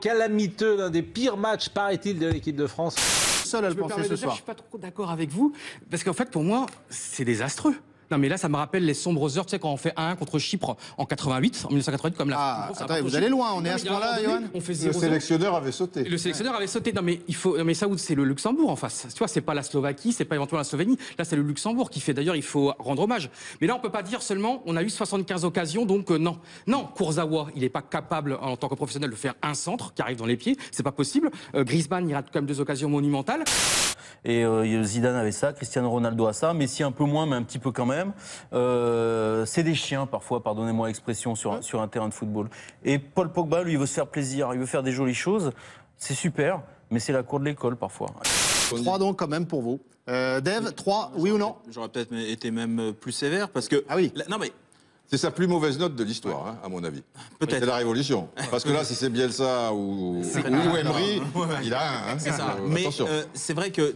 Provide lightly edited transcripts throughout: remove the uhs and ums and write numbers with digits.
calamiteux, l'un des pires matchs, paraît-il, de l'équipe de France. Seul à le penser ce soir. Je suis pas trop d'accord avec vous, parce qu'en fait, pour moi, c'est désastreux. Non mais là ça me rappelle les sombres heures, tu sais, quand on fait 1-1 contre Chypre en 1988 comme la attendez, vous allez loin, on est à ce point-là, Johan. Le sélectionneur avait sauté. Le sélectionneur avait sauté. Non mais ça c'est le Luxembourg en face. Tu vois, c'est pas la Slovaquie, c'est pas éventuellement la Slovénie. Là c'est le Luxembourg qui fait, d'ailleurs il faut rendre hommage. Mais là on peut pas dire seulement on a eu 75 occasions donc non. Non, Kurzawa, il est pas capable en tant que professionnel de faire un centre qui arrive dans les pieds, c'est pas possible. Griezmann il rate quand même 2 occasions monumentales. Et Zidane avait ça, Cristiano Ronaldo a ça, Messi un peu moins, mais un petit peu quand même. C'est des chiens parfois, pardonnez-moi l'expression, sur un terrain de football. Et Paul Pogba, lui, il veut se faire plaisir, il veut faire des jolies choses. C'est super, mais c'est la cour de l'école parfois. 3 donc quand même pour vous. Dave, 3, oui ou non? J'aurais peut-être été même plus sévère parce que... Ah oui. Non mais... C'est sa plus mauvaise note de l'histoire, hein, à mon avis. Peut-être. C'est la révolution. Parce que là, si c'est Bielsa ou Emery, il a un. Hein. C'est ça. Mais c'est vrai que...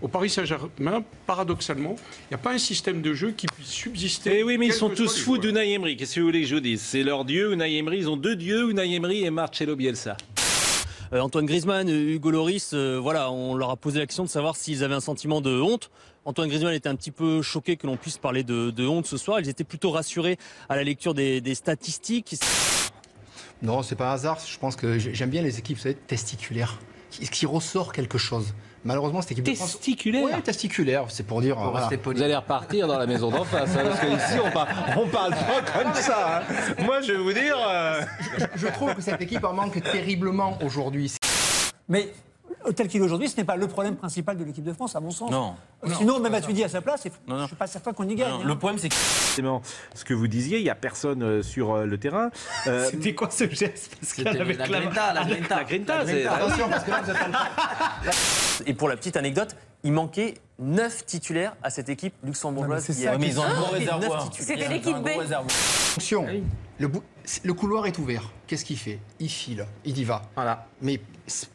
Au Paris Saint-Germain, paradoxalement, il n'y a pas un système de jeu qui puisse subsister. Eh oui, mais ils sont tous fous d'Unai Emery. Qu'est-ce que vous voulez que je vous dise? C'est leur dieu, Unai Emery. Ils ont 2 dieux, Unai Emery et Marcelo Bielsa. Antoine Griezmann, Hugo Lloris, voilà, on leur a posé la question de savoir s'ils avaient un sentiment de honte. Antoine Griezmann était un petit peu choqué que l'on puisse parler de honte ce soir. Ils étaient plutôt rassurés à la lecture des statistiques. Non, c'est pas un hasard. Je pense que j'aime bien les équipes, vous savez, testiculaires, qui ressort quelque chose. Malheureusement, cette équipe de France... Testiculaire? Oui, testiculaire, c'est pour dire... Voilà. Vous allez repartir dans la maison d'en face, hein, parce qu'ici, on parle pas comme ça. Hein. Moi, je vais vous dire... Je trouve que cette équipe en manque terriblement aujourd'hui. Mais tel qu'il est aujourd'hui, ce n'est pas le problème principal de l'équipe de France, à mon sens. Non. Sinon, même Matuidi à sa place, je ne suis pas certain qu'on y gagne. Le problème, c'est que... Ce que vous disiez, il n'y a personne sur le terrain. C'était quoi ce geste? C'était la grinta. La grinta, c'est... Attention, parce que là, vous êtes Et pour la petite anecdote, il manquait 9 titulaires à cette équipe luxembourgeoise. Mais ils ont un bon réservoir. C'était l'équipe B. Attention, le couloir est ouvert. Qu'est-ce qu'il fait? Il file, il y va. Voilà. Mais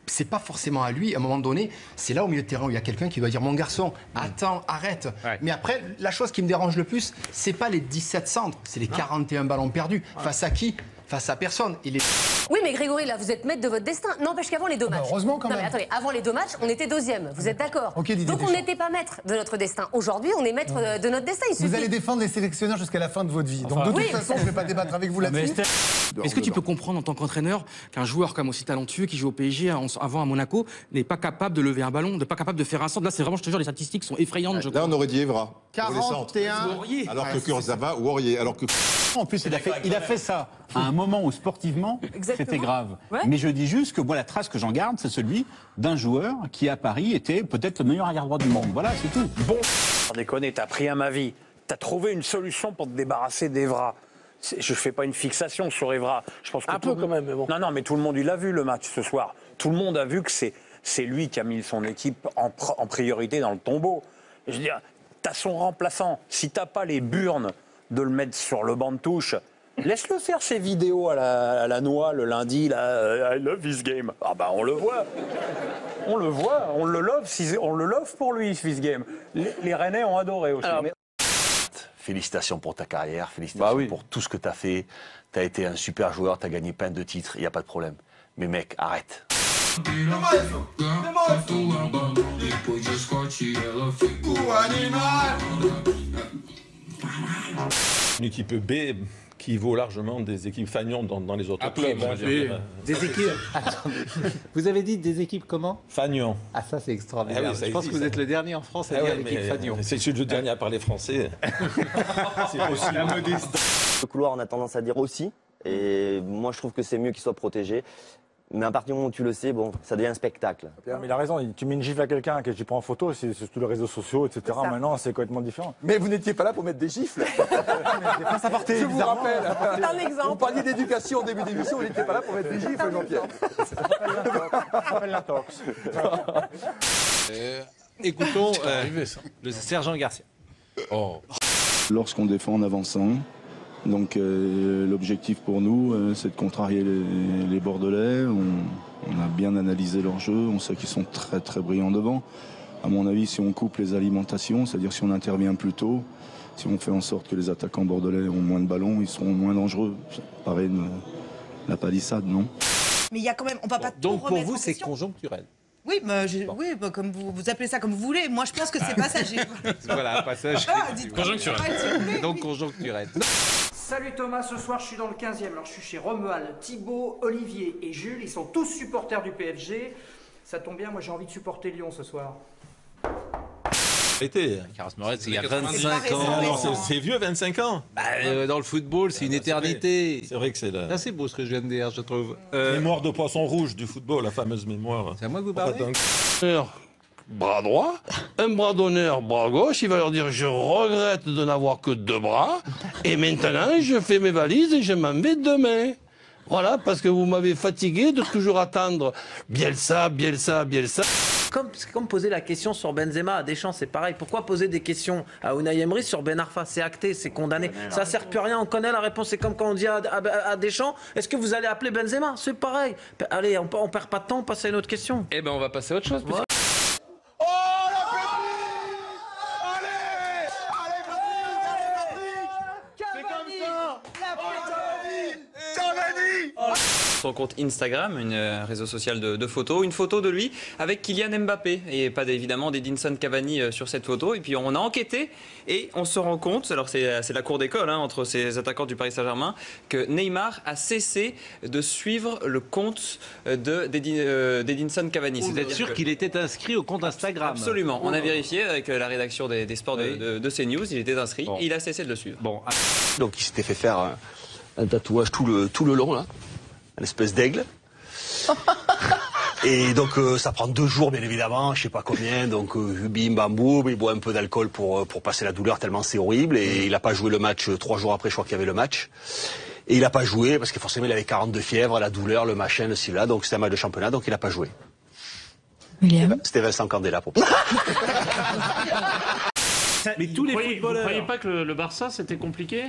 c'est pas forcément à lui. À un moment donné, c'est là au milieu de terrain où il y a quelqu'un qui doit dire mon garçon, attends, arrête. Ouais. Mais après, la chose qui me dérange le plus, c'est pas les 17 centres, c'est les 41 ballons perdus. Face à qui? Face à personne. Oui, mais Grégory, là, vous êtes maître de votre destin. N'empêche qu'avant les 2 matchs. Heureusement quand même. Non, mais attendez, avant les 2 matchs, on était 2e. Vous êtes d'accord? Donc on n'était pas maître de notre destin. Aujourd'hui, on est maître de notre destin. Vous allez défendre les sélectionneurs jusqu'à la fin de votre vie. Donc de toute façon, je ne vais pas débattre avec vous là-dessus. Est-ce que tu peux comprendre en tant qu'entraîneur qu'un joueur comme aussi talentueux qui joue au PSG avant à Monaco n'est pas capable de lever un ballon, n'est pas capable de faire un centre? Là, c'est vraiment, je te jure, les statistiques sont effrayantes. Là, on aurait dit Evra. 41. Alors que Kurzawa ou Aurier. Alors que... En plus, il a fait ça à un moment où sportivement, c'était grave. Ouais. Mais je dis juste que moi, la trace que j'en garde, c'est celui d'un joueur qui, à Paris, était peut-être le meilleur arrière-droit du monde. Voilà, c'est tout. Bon, sans déconner, t'as pris à ma vie. T'as trouvé une solution pour te débarrasser d'Evra. Je fais pas une fixation sur Evra. Je pense que Un peu quand même, mais bon. Non, mais tout le monde, il a vu le match ce soir. Tout le monde a vu que c'est lui qui a mis son équipe en priorité dans le tombeau. Je veux dire, t'as son remplaçant. Si t'as pas les burnes de le mettre sur le banc de touche, laisse-le faire ses vidéos à la noix le lundi, là, I love this game. Ah bah on le voit. On le voit, on le love pour lui, this game. Les Rennais ont adoré aussi. Alors, félicitations pour ta carrière, félicitations pour tout ce que tu as fait. Tu as été un super joueur, tu as gagné plein de titres, il n'y a pas de problème. Mais mec, arrête. Une équipe B qui vaut largement des équipes fainéantes dans les autres clubs. Des équipes. Attendez. Vous avez dit des équipes comment? Fainéants. Ah, ça c'est extraordinaire. Ah oui, je pense que vous êtes le dernier en France à dire l'équipe fainéant. C'est le dernier à parler français. C'est aussi la modeste. Le couloir, on a tendance à dire aussi. Et moi, je trouve que c'est mieux qu'il soit protégé. Mais à partir du moment où tu le sais, bon, ça devient un spectacle. Mais il a raison, tu mets une gifle à quelqu'un que tu prends en photo, c'est sur tous les réseaux sociaux, etc. Maintenant, c'est complètement différent. Mais vous n'étiez pas là pour mettre des gifles. Je vous rappelle. C'est un exemple. Vous parliez d'éducation au début d'émission, vous n'étiez pas là pour mettre des gifles, Jean-Pierre. Ça s'appelle l'intox. Écoutons le sergent Garcia. Lorsqu'on défend en avançant, donc l'objectif pour nous, c'est de contrarier les Bordelais. On a bien analysé leur jeu, on sait qu'ils sont très très brillants devant. À mon avis, si on coupe les alimentations, c'est-à-dire si on intervient plus tôt, si on fait en sorte que les attaquants bordelais ont moins de ballons, ils seront moins dangereux. Ça paraît la palissade, non? Mais il y a quand même, on va pas tout Donc pour remettre vous, en c'est question. conjoncturel. Oui, mais comme vous appelez ça comme vous voulez. Moi, je pense que c'est passager. Voilà, passager. Ah, dites Conjoncturel. conjoncturel. Donc conjoncturel. Salut Thomas, ce soir je suis dans le 15e. Alors je suis chez Romuald, Thibaut, Olivier et Jules. Ils sont tous supporters du PSG. Ça tombe bien, moi j'ai envie de supporter Lyon ce soir. Carlos Moretz, il y a 25 ans. Non, c'est vieux, 25 ans. Dans le football, c'est une éternité. C'est vrai que c'est là. C'est beau ce que je viens de dire, je trouve. Mémoire de poisson rouge du football, la fameuse mémoire. C'est à moi que vous parlez. Bras droit, un bras d'honneur, bras gauche, il va leur dire je regrette de n'avoir que 2 bras, et maintenant je fais mes valises et je m'en vais demain. Voilà, parce que vous m'avez fatigué de toujours attendre Bielsa, Bielsa, Bielsa. C'est comme poser la question sur Benzema à Deschamps, c'est pareil. Pourquoi poser des questions à Unai Emery sur Ben Arfa? C'est acté, c'est condamné. Ça sert plus à rien, on connaît la réponse. C'est comme quand on dit à Deschamps, est-ce que vous allez appeler Benzema? C'est pareil. Allez, on perd pas de temps, on passe à une autre question. Eh ben on va passer à autre chose. Ouais. Son compte Instagram, un réseau social de photos, une photo de lui avec Kylian Mbappé et pas évidemment d'Edinson Cavani sur cette photo. Et puis on a enquêté et on se rend compte, alors c'est la cour d'école entre ces attaquants du Paris Saint-Germain, que Neymar a cessé de suivre le compte d'Edinson Cavani. Vous êtes sûr qu'il était inscrit au compte Instagram? Absolument, on a vérifié avec la rédaction des sports de CNews, il était inscrit et il a cessé de le suivre. Donc il s'était fait faire un tatouage tout le long là. Une espèce d'aigle. Et donc ça prend 2 jours bien évidemment, je sais pas combien, donc bim bam boum, il boit un peu d'alcool pour passer la douleur tellement c'est horrible, et il a pas joué le match 3 jours après, je crois qu'il y avait le match. Et il a pas joué parce que forcément il avait 40 de fièvre, la douleur, le machin, le ci là, donc c'était un match de championnat, donc il a pas joué. C'était Vincent Candela pour Mais tous les Vous footballeurs. croyez pas que le Barça c'était compliqué?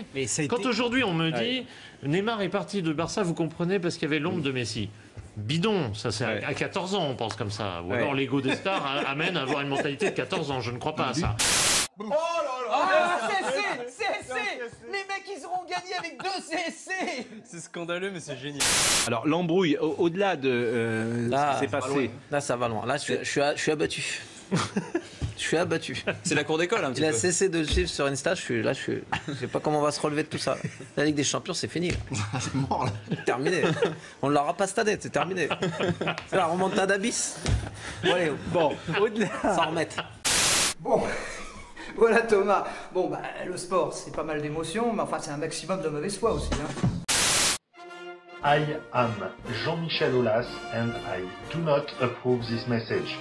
Quand aujourd'hui on me dit Neymar est parti de Barça, vous comprenez, parce qu'il y avait l'ombre de Messi. Bidon, ça c'est à 14 ans on pense comme ça. Ou alors l'ego des stars amène à avoir une mentalité de 14 ans. Je ne crois pas à ça. Oh là là, CSC. Les mecs, ils auront gagné avec 2 CSC. C'est scandaleux, mais c'est génial. Alors l'embrouille, au-delà de ce qui s'est passé. Là, ça va loin. Là, je suis abattu. Je suis abattu. C'est la cour d'école un petit peu. Il a cessé de le suivre sur Insta. Je sais pas comment on va se relever de tout ça. La Ligue des Champions, c'est fini. C'est mort là. Terminé. On ne l'aura pas cette année, c'est terminé. C'est la remontada bis. Bon, allez, au-delà. S'en remettre. Bon, voilà Thomas. Bon, bah, le sport, c'est pas mal d'émotions, mais enfin, c'est un maximum de mauvaise foi aussi. I am Jean-Michel Aulas and I do not approve this message.